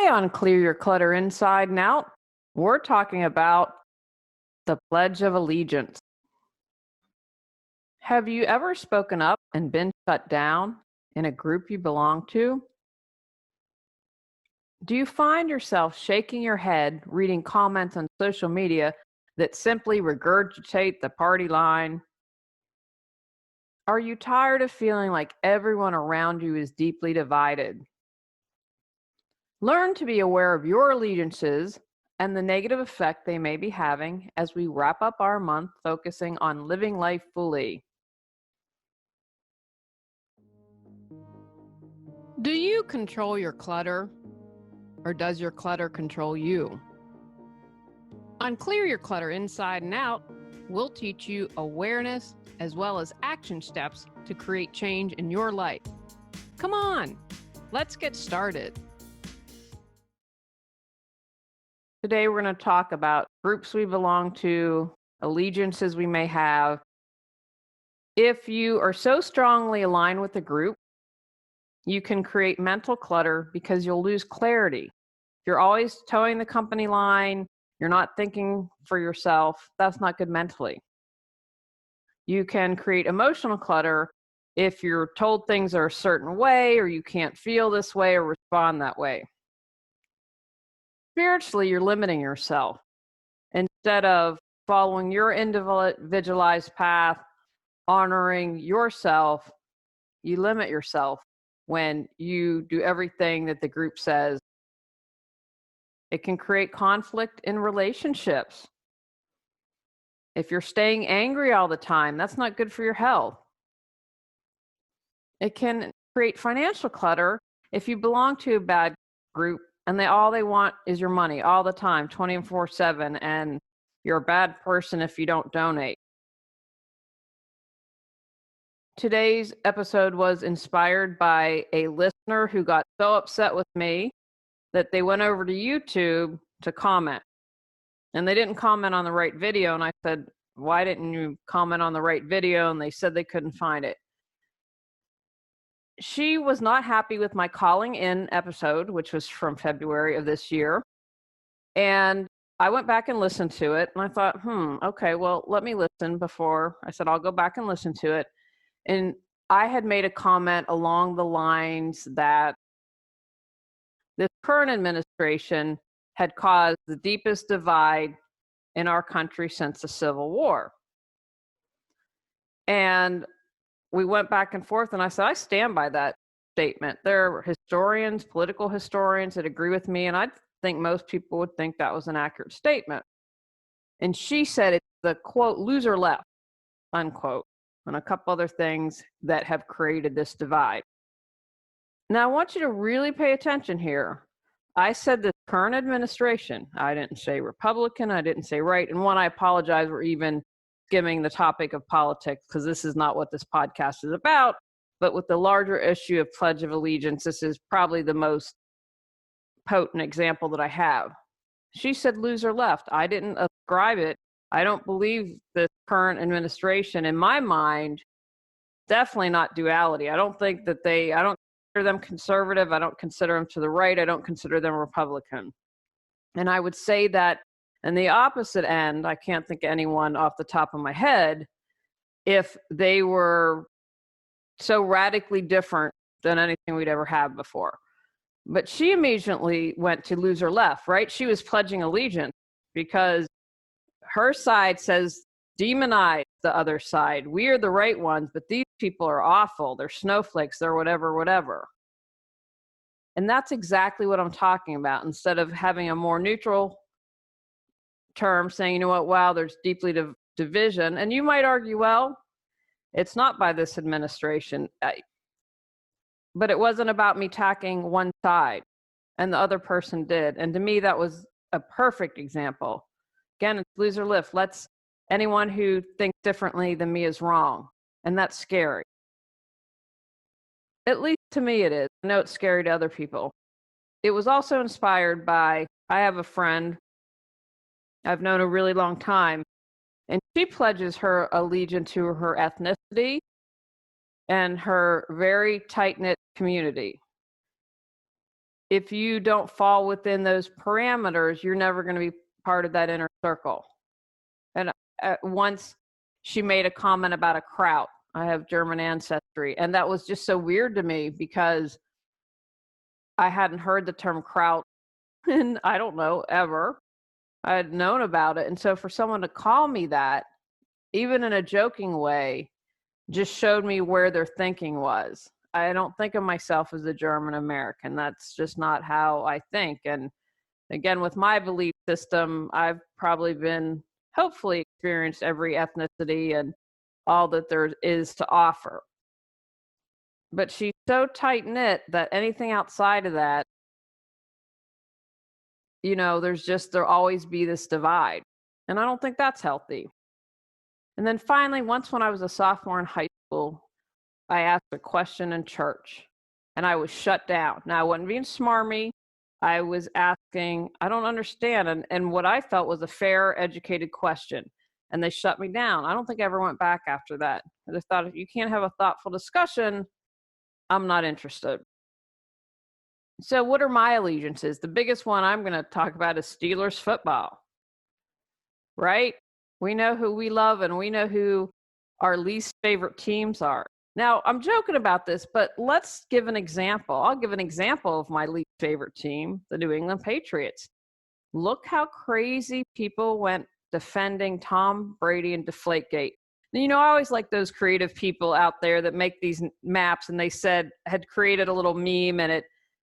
Today on Clear Your Clutter Inside and Out, we're talking about the Pledge of Allegiance. Have you ever spoken up and been shut down in a group you belong to? Do you find yourself shaking your head reading comments on social media that simply regurgitate the party line? Are you tired of feeling like everyone around you is deeply divided? Learn to be aware of your allegiances and the negative effect they may be having as we wrap up our month focusing on living life fully. Do you control your clutter, or does your clutter control you? On Clear Your Clutter Inside and Out, we'll teach you awareness as well as action steps to create change in your life. Come on, let's get started. Today we're going to talk about groups we belong to, allegiances we may have. If you are so strongly aligned with a group, you can create mental clutter because you'll lose clarity. If you're always towing the company line, you're not thinking for yourself, that's not good mentally. You can create emotional clutter if you're told things are a certain way, or you can't feel this way or respond that way. Spiritually, you're limiting yourself. Instead of following your individualized path, honoring yourself, you limit yourself when you do everything that the group says. It can create conflict in relationships. If you're staying angry all the time, that's not good for your health. It can create financial clutter if you belong to a bad group and all they want is your money all the time, 24/7, and you're a bad person if you don't donate. Today's episode was inspired by a listener who got so upset with me that they went over to YouTube to comment. And they didn't comment on the right video. And I said, why didn't you comment on the right video? And they said they couldn't find it. She was not happy with my calling in episode, which was from February of this year. And I went back and listened to it. And I thought, okay, well, let me listen before. I said, I'll go back and listen to it. And I had made a comment along the lines that this current administration had caused the deepest divide in our country since the Civil War. And we went back and forth, and I said, I stand by that statement. There are historians, political historians that agree with me, and I think most people would think that was an accurate statement. And she said it's the, quote, loser left, unquote, and a couple other things that have created this divide. Now, I want you to really pay attention here. I said this current administration. I didn't say Republican. I didn't say right. And one, I apologize for even skimming the topic of politics, because this is not what this podcast is about. But with the larger issue of Pledge of Allegiance, this is probably the most potent example that I have. She said loser left. I didn't ascribe it. I don't believe this current administration, in my mind, definitely not duality. I don't think that I don't consider them conservative. I don't consider them to the right. I don't consider them Republican. And I would say that in the opposite end, I can't think of anyone off the top of my head, if they were so radically different than anything we'd ever had before. But she immediately went to loser left, right? She was pledging allegiance because her side says demonize the other side. We are the right ones, but these people are awful. They're snowflakes. They're whatever. And that's exactly what I'm talking about. Instead of having a more neutral term saying, you know what, wow, there's deeply division. And you might argue, well, it's not by this administration. But it wasn't about me attacking one side, and the other person did. And to me, that was a perfect example. Again, it's loser left. Anyone who thinks differently than me is wrong. And that's scary. At least to me it is. I know it's scary to other people. It was also inspired by, I have a friend I've known a really long time, and she pledges her allegiance to her ethnicity and her very tight-knit community. if you don't fall within those parameters, you're never going to be part of that inner circle. And once she made a comment about a kraut. I have German ancestry. And that was just so weird to me because I hadn't heard the term kraut in, I don't know, ever. I had known about it. And so for someone to call me that, even in a joking way, just showed me where their thinking was. I don't think of myself as a German American. That's just not how I think. And again, with my belief system, I've probably been, hopefully, experienced every ethnicity and all that there is to offer. But she's so tight-knit that anything outside of that, there'll always be this divide. And I don't think that's healthy. And then finally, once when I was a sophomore in high school, I asked a question in church and I was shut down. Now, I wasn't being smarmy. I was asking, I don't understand. And what I felt was a fair, educated question. And they shut me down. I don't think I ever went back after that. I just thought, if you can't have a thoughtful discussion, I'm not interested. So what are my allegiances? The biggest one I'm going to talk about is Steelers football, right? We know who we love and we know who our least favorite teams are. Now, I'm joking about this, but let's give an example. I'll give an example of my least favorite team, the New England Patriots. Look how crazy people went defending Tom Brady and Deflategate. I always like those creative people out there that make these maps, and they had created a little meme, and it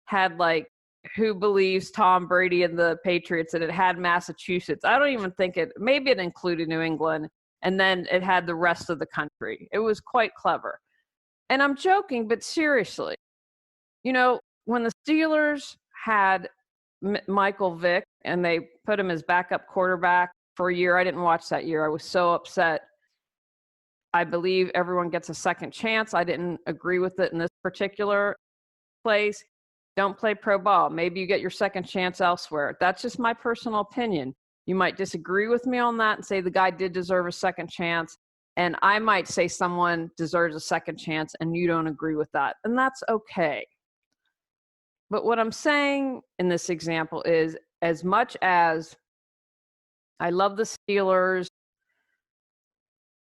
had like, who believes Tom Brady and the Patriots, and it had Massachusetts. I don't even think maybe it included New England, and then it had the rest of the country. It was quite clever. And I'm joking, but seriously, when the Steelers had Michael Vick and they put him as backup quarterback for a year, I didn't watch that year. I was so upset. I believe everyone gets a second chance. I didn't agree with it in this particular place. Don't play pro ball. Maybe you get your second chance elsewhere. That's just my personal opinion. You might disagree with me on that and say the guy did deserve a second chance. And I might say someone deserves a second chance and you don't agree with that. And that's okay. But what I'm saying in this example is, as much as I love the Steelers,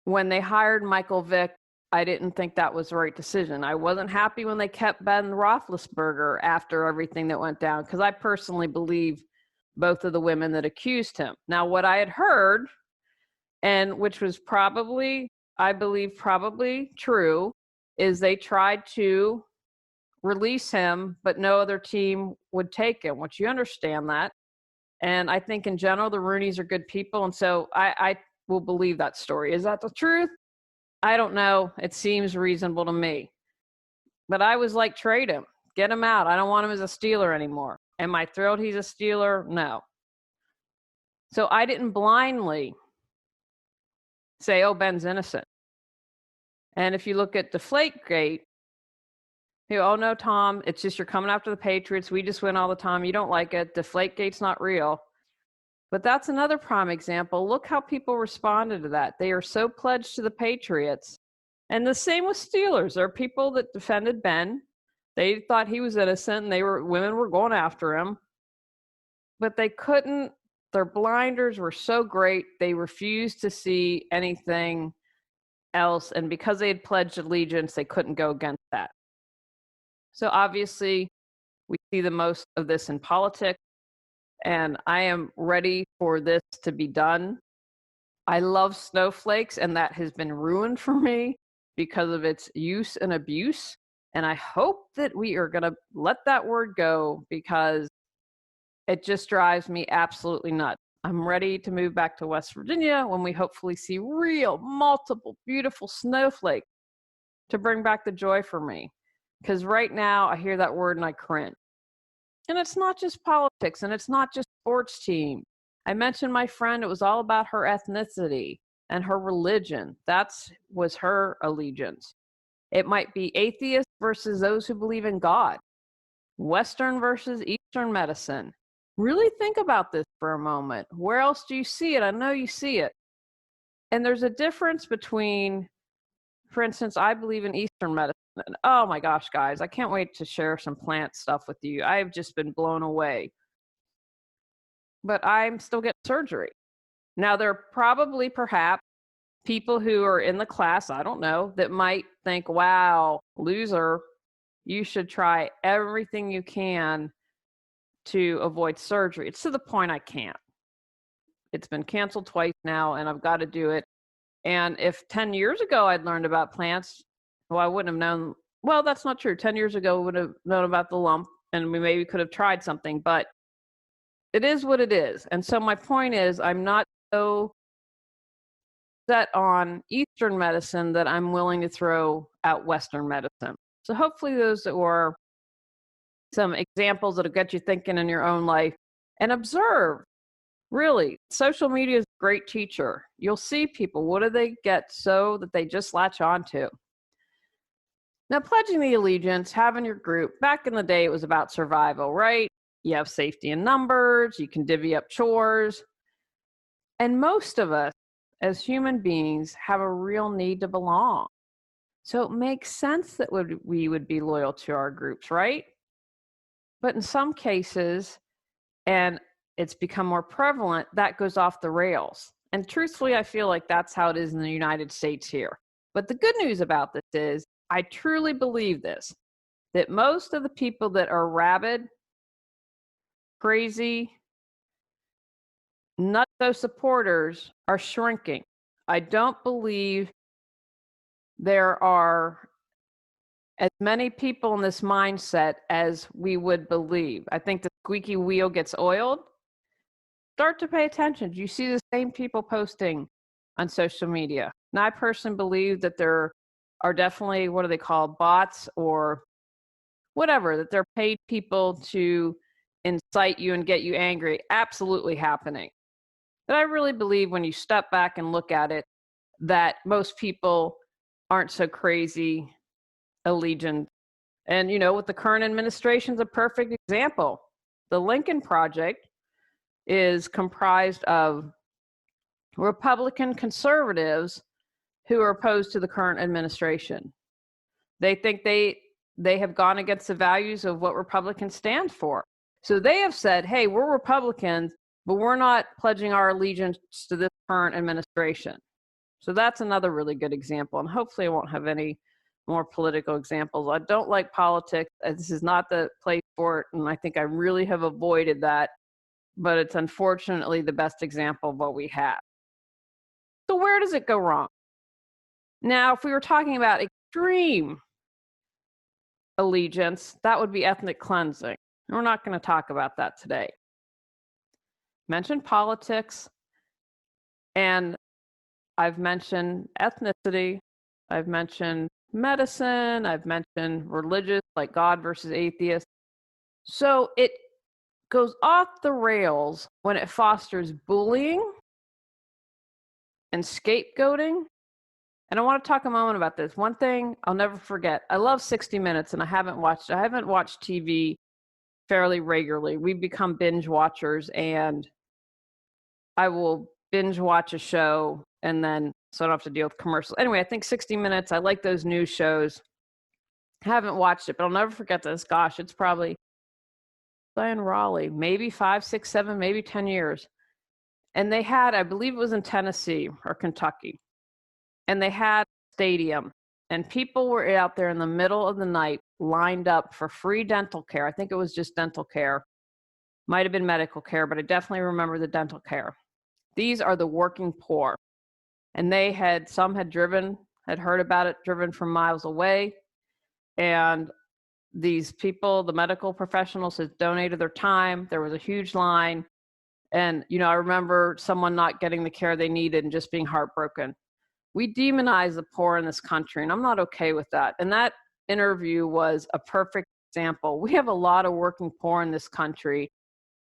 when they hired Michael Vick, I didn't think that was the right decision. I wasn't happy when they kept Ben Roethlisberger after everything that went down, because I personally believe both of the women that accused him. Now, what I had heard, and which was probably, I believe, probably true, is they tried to release him, but no other team would take him, which you understand that. And I think in general, the Rooneys are good people. And so I will believe that story. Is that the truth? I don't know. It seems reasonable to me. But I was like, trade him. Get him out. I don't want him as a Steeler anymore. Am I thrilled he's a Steeler? No. So I didn't blindly say, oh, Ben's innocent. And if you look at Deflategate, oh, no, Tom, it's just you're coming after the Patriots. We just win all the time. You don't like it. Deflategate's not real. But that's another prime example. Look how people responded to that. They are so pledged to the Patriots. And the same with Steelers. There are people that defended Ben. They thought he was innocent, and women were going after him. But they couldn't. Their blinders were so great, they refused to see anything else. And because they had pledged allegiance, they couldn't go against that. So obviously, we see the most of this in politics. And I am ready for this to be done. I love snowflakes, and that has been ruined for me because of its use and abuse. And I hope that we are going to let that word go, because it just drives me absolutely nuts. I'm ready to move back to West Virginia when we hopefully see real, multiple, beautiful snowflakes to bring back the joy for me. Because right now I hear that word and I cringe. And it's not just politics, and it's not just sports team. I mentioned my friend, it was all about her ethnicity and her religion. That was her allegiance. It might be atheists versus those who believe in God. Western versus Eastern medicine. Really think about this for a moment. Where else do you see it? I know you see it. And there's a difference between for instance, I believe in Eastern medicine. And oh my gosh, guys, I can't wait to share some plant stuff with you. I've just been blown away. But I'm still getting surgery. Now, there are probably perhaps people who are in the class, I don't know, that might think, wow, loser, you should try everything you can to avoid surgery. It's to the point I can't. It's been canceled twice now, and I've got to do it. And if 10 years ago I'd learned about plants, well, I wouldn't have known. Well, that's not true. 10 years ago, we would have known about the lump, and we maybe could have tried something, but it is what it is. And so my point is, I'm not so set on Eastern medicine that I'm willing to throw out Western medicine. So hopefully those were some examples that'll get you thinking in your own life and observe. Really, social media is a great teacher. You'll see people, what do they get so that they just latch on to? Now, pledging the allegiance, having your group, back in the day, it was about survival, right? You have safety in numbers, you can divvy up chores. And most of us, as human beings, have a real need to belong. So it makes sense that we would be loyal to our groups, right? But in some cases, and it's become more prevalent, that goes off the rails. And truthfully, I feel like that's how it is in the United States here. But the good news about this is, I truly believe this, that most of the people that are rabid, crazy, nutso supporters are shrinking. I don't believe there are as many people in this mindset as we would believe. I think the squeaky wheel gets oiled. Start to pay attention. Do you see the same people posting on social media? Now, I personally believe that there are definitely, what do they call, bots or whatever, that they're paid people to incite you and get you angry. Absolutely happening. But I really believe when you step back and look at it, that most people aren't so crazy allegiant. And, you know, with the current administration is a perfect example. The Lincoln Project is comprised of Republican conservatives who are opposed to the current administration. They think they have gone against the values of what Republicans stand for. So they have said, hey, we're Republicans, but we're not pledging our allegiance to this current administration. So that's another really good example. And hopefully I won't have any more political examples. I don't like politics. This is not the place for it. And I think I really have avoided that. But it's unfortunately the best example of what we have. So where does it go wrong? Now, if we were talking about extreme allegiance, that would be ethnic cleansing. And we're not going to talk about that today. Mentioned politics, and I've mentioned ethnicity, I've mentioned medicine, I've mentioned religious, like God versus atheist. So it goes off the rails when it fosters bullying and scapegoating. And I want to talk a moment about this. One thing I'll never forget, I love 60 Minutes, and I haven't watched TV fairly regularly. We've become binge watchers, and I will binge watch a show and then so I don't have to deal with commercials. Anyway, I think 60 Minutes, I like those news shows. I haven't watched it, but I'll never forget this. Gosh, it's probably in Raleigh, maybe 5, 6, 7, maybe 10 years. And they had, I believe it was in Tennessee or Kentucky, and they had a stadium, and people were out there in the middle of the night lined up for free dental care. I think it was just dental care. Might have been medical care, but I definitely remember the dental care. These are the working poor. And some had heard about it, driven from miles away. And these people, the medical professionals, had donated their time. There was a huge line. And, you know, I remember someone not getting the care they needed and just being heartbroken. We demonize the poor in this country, and I'm not okay with that. And that interview was a perfect example. We have a lot of working poor in this country,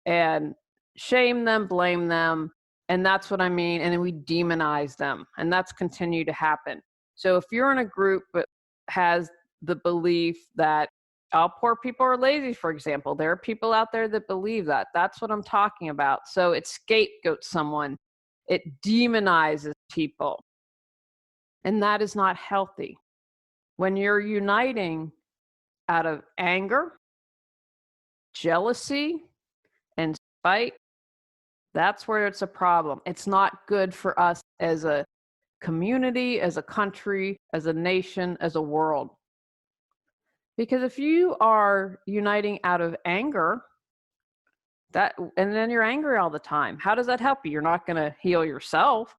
and shame them, blame them, and that's what I mean. And then we demonize them, and that's continued to happen. So if you're in a group that has the belief that all poor people are lazy, for example, there are people out there that believe that. That's what I'm talking about. So it scapegoats someone. It demonizes people. And that is not healthy. When you're uniting out of anger, jealousy, and spite, that's where it's a problem. It's not good for us as a community, as a country, as a nation, as a world. Because if you are uniting out of anger, and then you're angry all the time, how does that help you? You're not going to heal yourself.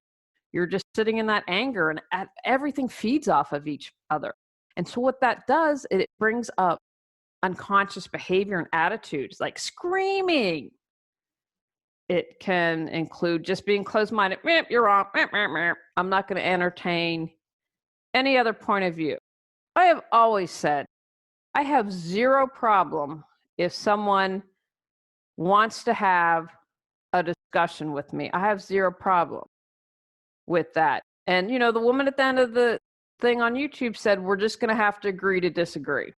You're just sitting in that anger, and everything feeds off of each other. And so what that does, it brings up unconscious behavior and attitudes like screaming. It can include just being closed-minded. You're wrong. I'm not going to entertain any other point of view. I have always said I have zero problem if someone wants to have a discussion with me. I have zero problem with that. And, the woman at the end of the thing on YouTube said, we're just going to have to agree to disagree.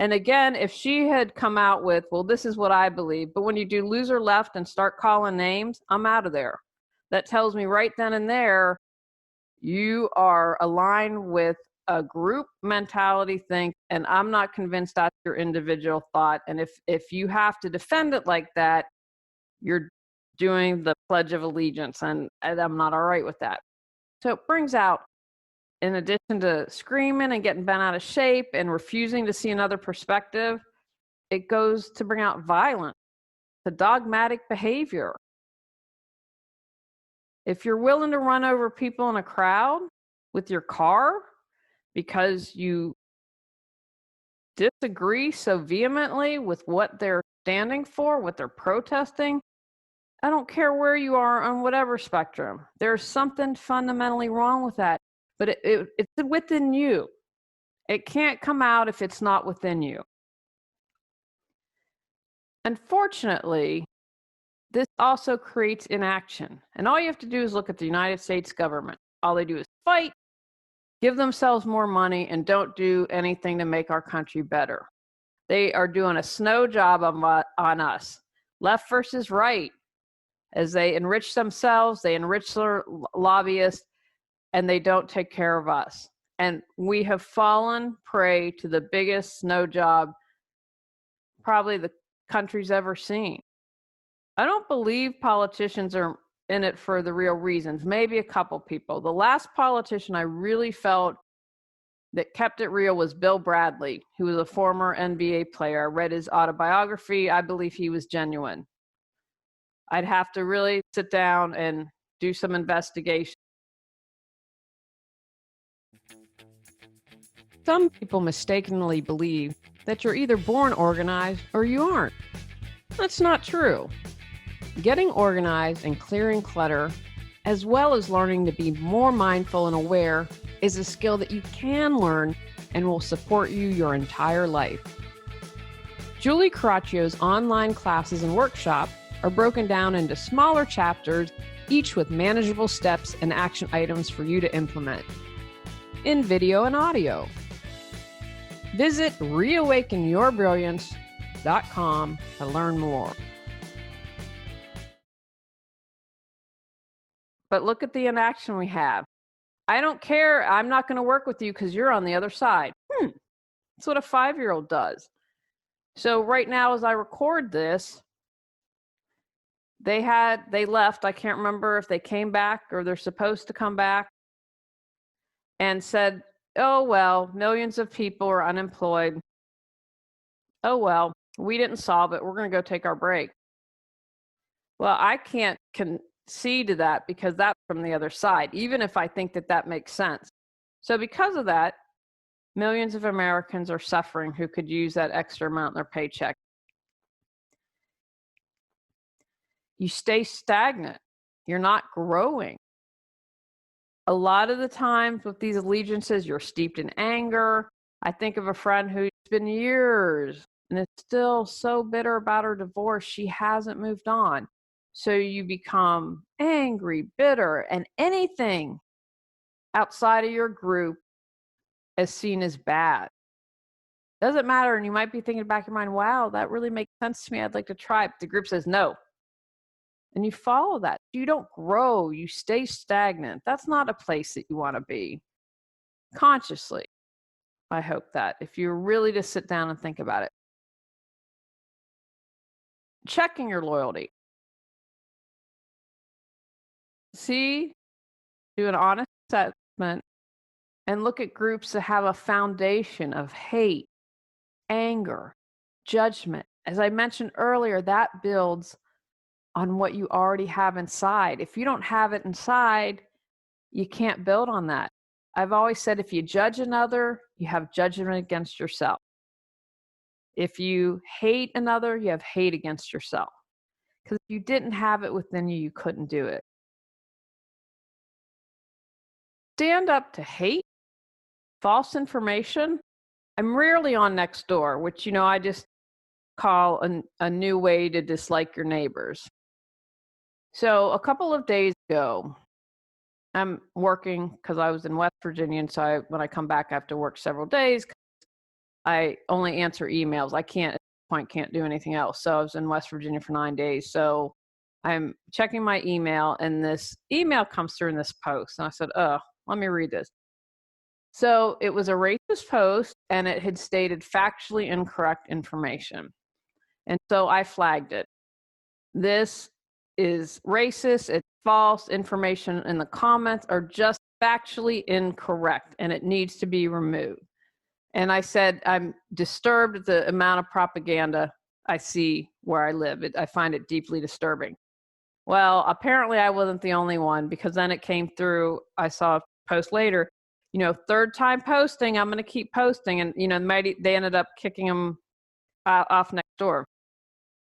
And again, if she had come out with, well, this is what I believe, but when you do loser left and start calling names, I'm out of there. That tells me right then and there, you are aligned with a group mentality think, and I'm not convinced that's your individual thought. And if you have to defend it like that, you're doing the Pledge of Allegiance, and I'm not all right with that. So it brings out, in addition to screaming and getting bent out of shape and refusing to see another perspective, it goes to bring out violence, the dogmatic behavior. If you're willing to run over people in a crowd with your car because you disagree so vehemently with what they're standing for, what they're protesting, I don't care where you are on whatever spectrum. There's something fundamentally wrong with that. But it's within you. It can't come out if it's not within you. Unfortunately, this also creates inaction. And all you have to do is look at the United States government. All they do is fight, give themselves more money, and don't do anything to make our country better. They are doing a snow job on us, left versus right. As they enrich themselves, they enrich their lobbyists, and they don't take care of us. And we have fallen prey to the biggest snow job probably the country's ever seen. I don't believe politicians are in it for the real reasons. Maybe a couple people. The last politician I really felt that kept it real was Bill Bradley, who was a former NBA player. I read his autobiography. I believe he was genuine. I'd have to really sit down and do some investigation. Some people mistakenly believe that you're either born organized or you aren't. That's not true. Getting organized and clearing clutter, as well as learning to be more mindful and aware, is a skill that you can learn and will support you your entire life. Julie Coraccio's online classes and workshops are broken down into smaller chapters, each with manageable steps and action items for you to implement, in video and audio. Visit reawakenyourbrilliance.com to learn more. But look at the inaction we have. I don't care. I'm not going to work with you because you're on the other side. That's what a 5-year-old does. So right now, as I record this, they left. I can't remember if they came back or they're supposed to come back, and said, oh, well, millions of people are unemployed. Oh, well, we didn't solve it. We're going to go take our break. Well, I can't concede to that because that's from the other side, even if I think that that makes sense. So because of that, millions of Americans are suffering who could use that extra amount in their paycheck. You stay stagnant. You're not growing. A lot of the times with these allegiances, you're steeped in anger. I think of a friend who's been years and is still so bitter about her divorce, she hasn't moved on. So you become angry, bitter, and anything outside of your group is seen as bad. Doesn't matter. And you might be thinking back in your mind, wow, that really makes sense to me. I'd like to try it. But the group says, no, and you follow that. You don't grow, you stay stagnant. That's not a place that you want to be consciously. I hope that if you really just sit down and think about it. Checking your loyalty. See, do an honest assessment and look at groups that have a foundation of hate, anger, judgment. As I mentioned earlier, that builds on what you already have inside. If you don't have it inside, you can't build on that. I've always said if you judge another, you have judgment against yourself. If you hate another, you have hate against yourself. Because if you didn't have it within you, you couldn't do it. Stand up to hate, false information. I'm rarely on Nextdoor, which, I just call a new way to dislike your neighbors. So a couple of days ago, I'm working because I was in West Virginia, and so when I come back, I have to work several days. I only answer emails. I can't, at this point, can't do anything else. So I was in West Virginia for 9 days. So I'm checking my email, and this email comes through in this post. And I said, let me read this. So it was a racist post, and it had stated factually incorrect information. And so I flagged it. This is racist. It's false. Information in the comments are just factually incorrect, and it needs to be removed. And I said, I'm disturbed at the amount of propaganda I see where I live. I find it deeply disturbing. Well, apparently I wasn't the only one, because then it came through. I saw a post later, third time posting, I'm going to keep posting. And, they ended up kicking him off Nextdoor.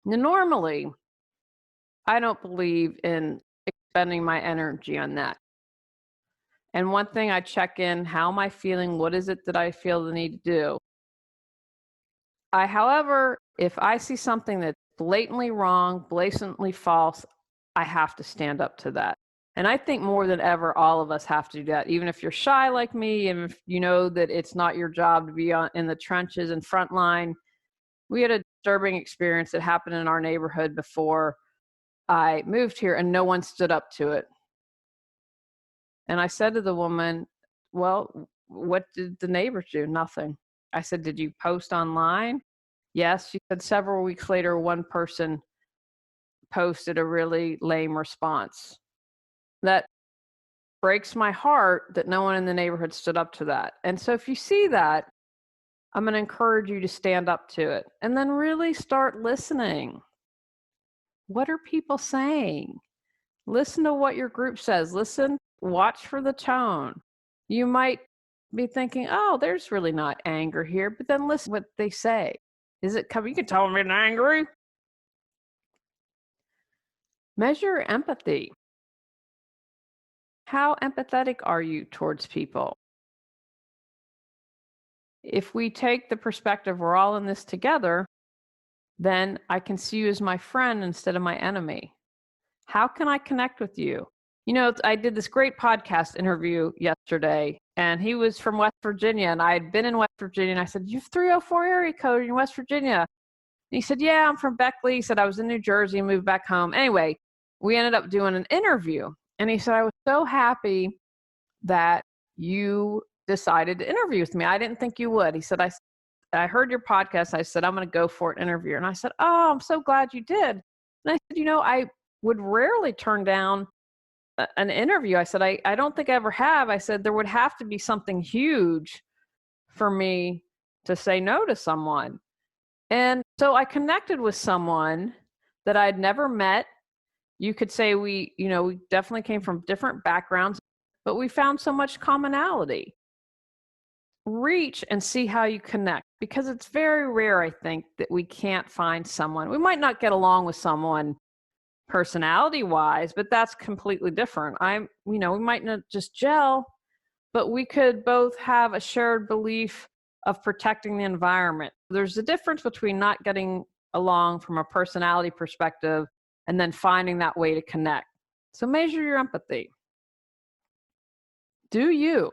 Now, normally, I don't believe in expending my energy on that. And one thing I check in, how am I feeling? What is it that I feel the need to do? However, if I see something that's blatantly wrong, blatantly false, I have to stand up to that. And I think more than ever, all of us have to do that. Even if you're shy like me, and if you know that it's not your job to be in the trenches and front line. We had a disturbing experience that happened in our neighborhood before I moved here, and no one stood up to it. And I said to the woman, well, what did the neighbors do? Nothing. I said, did you post online? Yes. She said several weeks later, one person posted a really lame response. That breaks my heart that no one in the neighborhood stood up to that. And so if you see that, I'm going to encourage you to stand up to it and then really start listening. What are people saying? Listen to what your group says. Listen, watch for the tone. You might be thinking, oh, there's really not anger here, but then listen what they say. Is it coming? You can tell them you're angry. Measure empathy. How empathetic are you towards people? If we take the perspective we're all in this together, then I can see you as my friend instead of my enemy. How can I connect with you? I did this great podcast interview yesterday, and he was from West Virginia, and I had been in West Virginia, and I said, you have 304 area code in West Virginia. And he said, yeah, I'm from Beckley. He said, I was in New Jersey and moved back home. Anyway, we ended up doing an interview, and he said, I was so happy that you decided to interview with me. I didn't think you would. He said, I heard your podcast. I said, I'm going to go for an interview. And I said, oh, I'm so glad you did. And I said, I would rarely turn down an interview. I said, I don't think I ever have. I said, there would have to be something huge for me to say no to someone. And so I connected with someone that I'd never met. You could say we definitely came from different backgrounds, but we found so much commonality. Reach and see how you connect, because it's very rare, I think, that we can't find someone. We might not get along with someone personality wise, but that's completely different. We might not just gel, but we could both have a shared belief of protecting the environment. There's a difference between not getting along from a personality perspective and then finding that way to connect. So measure your empathy. Do you?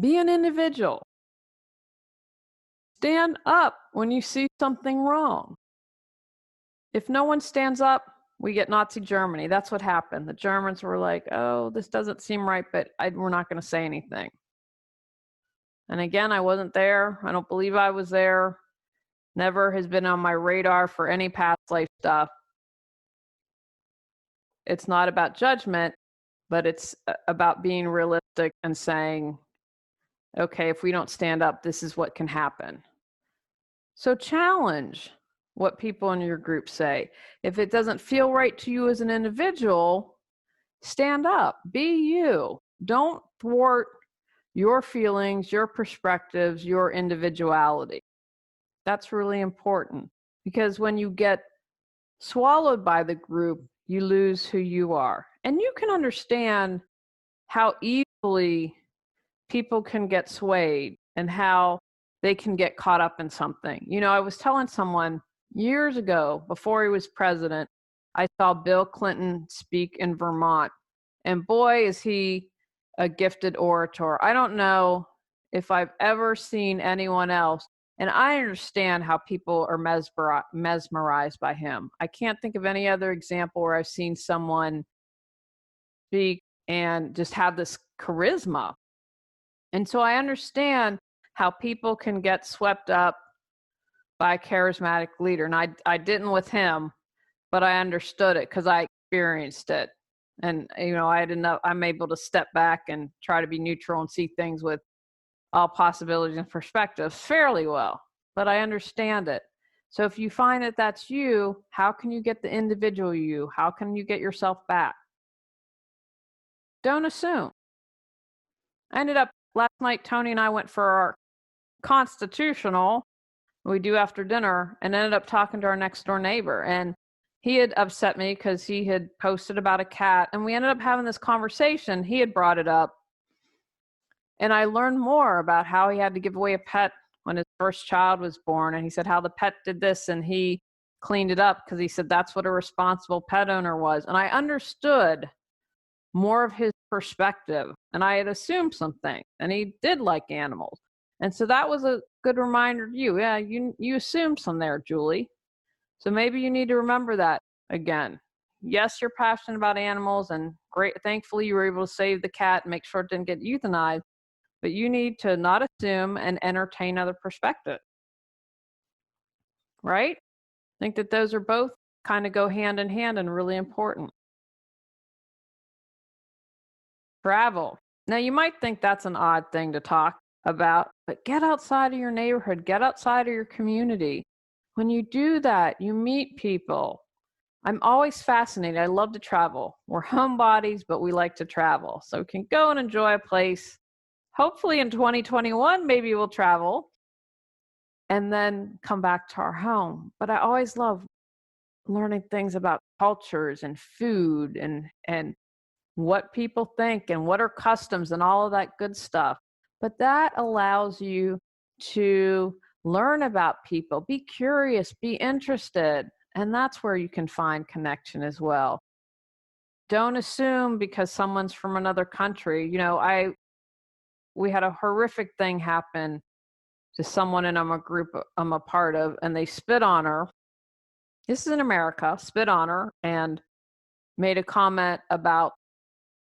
Be an individual. Stand up when you see something wrong. If no one stands up, we get Nazi Germany. That's what happened. The Germans were like, oh, this doesn't seem right, but we're not going to say anything. And again, I wasn't there. I don't believe I was there. Never has been on my radar for any past life stuff. It's not about judgment, but it's about being realistic and saying, okay, if we don't stand up, this is what can happen. So challenge what people in your group say. If it doesn't feel right to you as an individual, stand up, be you. Don't thwart your feelings, your perspectives, your individuality. That's really important, because when you get swallowed by the group, you lose who you are. And you can understand how easily people can get swayed and how they can get caught up in something. You know, I was telling someone years ago, before he was president, I saw Bill Clinton speak in Vermont. And boy, is he a gifted orator. I don't know if I've ever seen anyone else. And I understand how people are mesmerized by him. I can't think of any other example where I've seen someone speak and just have this charisma. And so I understand how people can get swept up by a charismatic leader. And I didn't with him, but I understood it because I experienced it. And, you know, I'm able to step back and try to be neutral and see things with all possibilities and perspectives fairly well, but I understand it. So if you find that that's you, how can you get the individual you? How can you get yourself back? Don't assume. I ended up last night, Tony and I went for our constitutional, we do after dinner, and ended up talking to our next door neighbor. And he had upset me because he had posted about a cat, and we ended up having this conversation. He had brought it up. And I learned more about how he had to give away a pet when his first child was born. And he said how the pet did this and he cleaned it up because he said that's what a responsible pet owner was. And I understood more of his perspective. And I had assumed something. And he did like animals. And so that was a good reminder to you. Yeah, you assumed some there, Julie. So maybe you need to remember that again. Yes, you're passionate about animals, and great. Thankfully, you were able to save the cat and make sure it didn't get euthanized. But you need to not assume and entertain other perspectives, right? I think that those are both kind of go hand in hand and really important. Travel. Now, you might think that's an odd thing to talk about, but get outside of your neighborhood, get outside of your community. When you do that, you meet people. I'm always fascinated. I love to travel. We're homebodies, but we like to travel. So we can go and enjoy a place. Hopefully in 2021, maybe we'll travel and then come back to our home. But I always love learning things about cultures and food and what people think and what are customs and all of that good stuff. But that allows you to learn about people, be curious, be interested. And that's where you can find connection as well. Don't assume because someone's from another country. You know, we had a horrific thing happen to someone in a group I'm a part of, and they spit on her. This is in America, spit on her and made a comment about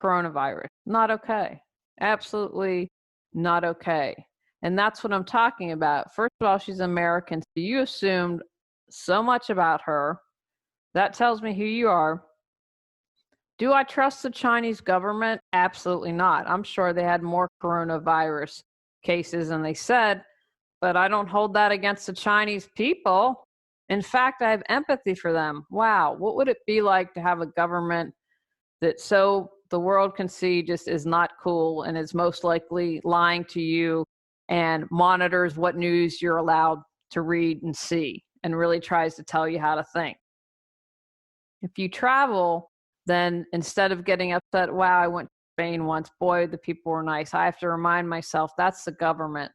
coronavirus. Not okay. Absolutely not okay. And that's what I'm talking about. First of all, she's American. So you assumed so much about her. That tells me who you are. Do I trust the Chinese government? Absolutely not. I'm sure they had more coronavirus cases than they said, but I don't hold that against the Chinese people. In fact, I have empathy for them. Wow, what would it be like to have a government that so the world can see just is not cool and is most likely lying to you and monitors what news you're allowed to read and see and really tries to tell you how to think? If you travel, then instead of getting upset, wow, I went to Spain once, boy, the people were nice, I have to remind myself that's the government.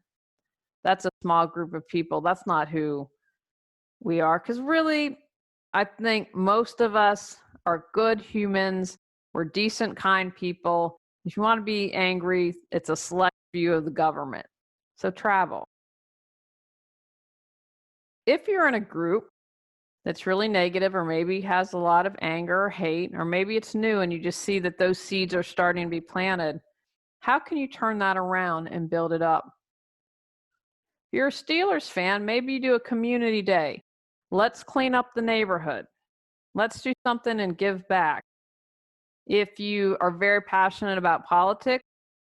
That's a small group of people. That's not who we are. Because really, I think most of us are good humans. We're decent, kind people. If you want to be angry, it's a select view of the government. So travel. If you're in a group that's really negative, or maybe has a lot of anger or hate, or maybe it's new and you just see that those seeds are starting to be planted, how can you turn that around and build it up? If you're a Steelers fan, maybe you do a community day. Let's clean up the neighborhood. Let's do something and give back. If you are very passionate about politics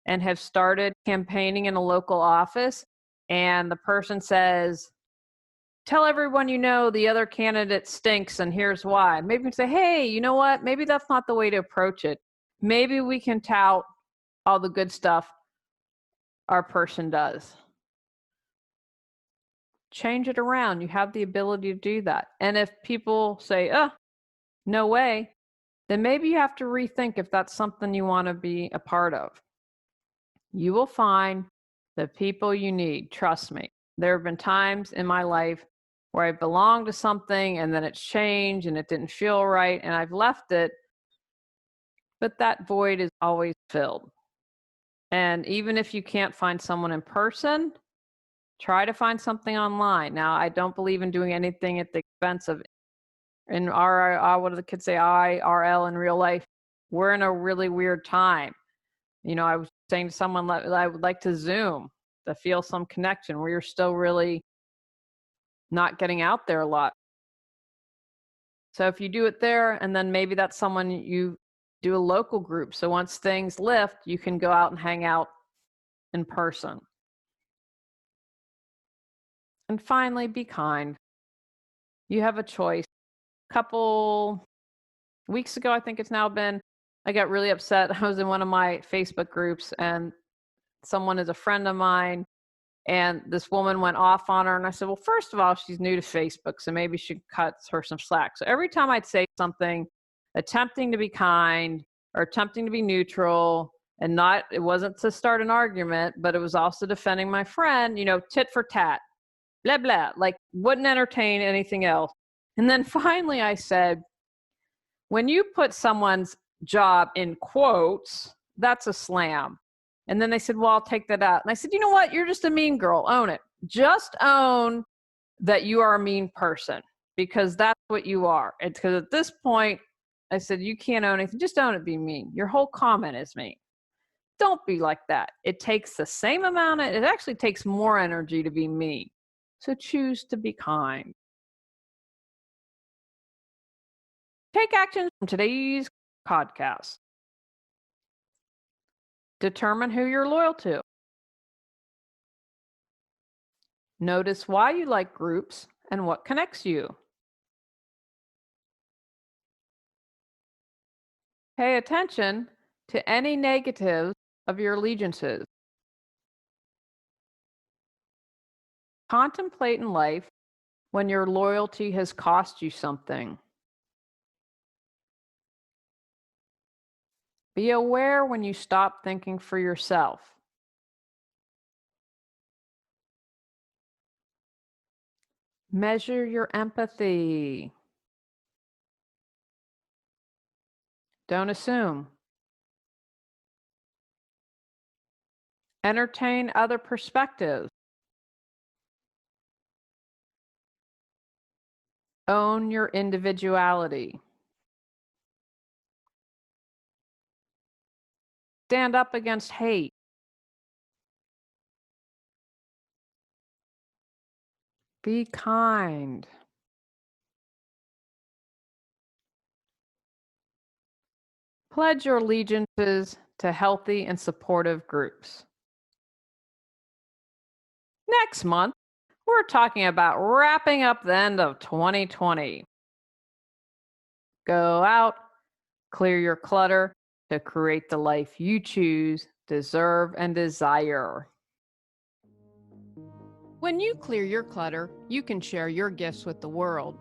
and have started campaigning in a local office, and the person says, tell everyone you know the other candidate stinks and here's why. Maybe you can say, hey, you know what? Maybe that's not the way to approach it. Maybe we can tout all the good stuff our person does. Change it around. You have the ability to do that. And if people say, no way, then maybe you have to rethink if that's something you want to be a part of. You will find the people you need. Trust me. There have been times in my life where I belonged to something and then it's changed and it didn't feel right and I've left it, but that void is always filled. And even if you can't find someone in person, try to find something online. Now, I don't believe in doing anything at the expense of, in what do the kids say, IRL in real life. We're in a really weird time. I was saying to someone that I would like to Zoom to feel some connection where you're still really not getting out there a lot. So if you do it there, and then maybe that's someone you do a local group. So once things lift, you can go out and hang out in person. And finally, be kind. You have a choice. A couple weeks ago, I think it's now been, I got really upset. I was in one of my Facebook groups and someone is a friend of mine, and this woman went off on her. And I said, well, first of all, she's new to Facebook, so maybe she cuts her some slack. So every time I'd say something, attempting to be kind or attempting to be neutral, and it wasn't to start an argument, but it was also defending my friend, tit for tat, blah, blah, like wouldn't entertain anything else. And then finally I said, when you put someone's job in quotes, that's a slam. And then they said, well, I'll take that out. And I said, you know what? You're just a mean girl. Own it. Just own that you are a mean person, because that's what you are. Because at this point, I said, you can't own anything. Just own it, be mean. Your whole comment is mean. Don't be like that. It takes the same amount. It actually takes more energy to be mean. So choose to be kind. Take action from today's podcast. Determine who you're loyal to. Notice why you like groups and what connects you. Pay attention to any negatives of your allegiances. Contemplate in life when your loyalty has cost you something. Be aware when you stop thinking for yourself. Measure your empathy. Don't assume. Entertain other perspectives. Own your individuality. Stand up against hate. Be kind. Pledge your allegiances to healthy and supportive groups. Next month, we're talking about wrapping up the end of 2020. Go out, clear your clutter to create the life you choose, deserve, and desire. When you clear your clutter, you can share your gifts with the world.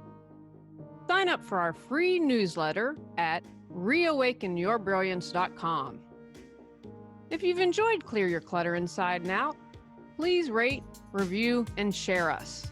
Sign up for our free newsletter at reawakenyourbrilliance.com. If you've enjoyed Clear Your Clutter Inside and Out, please rate, review, and share us.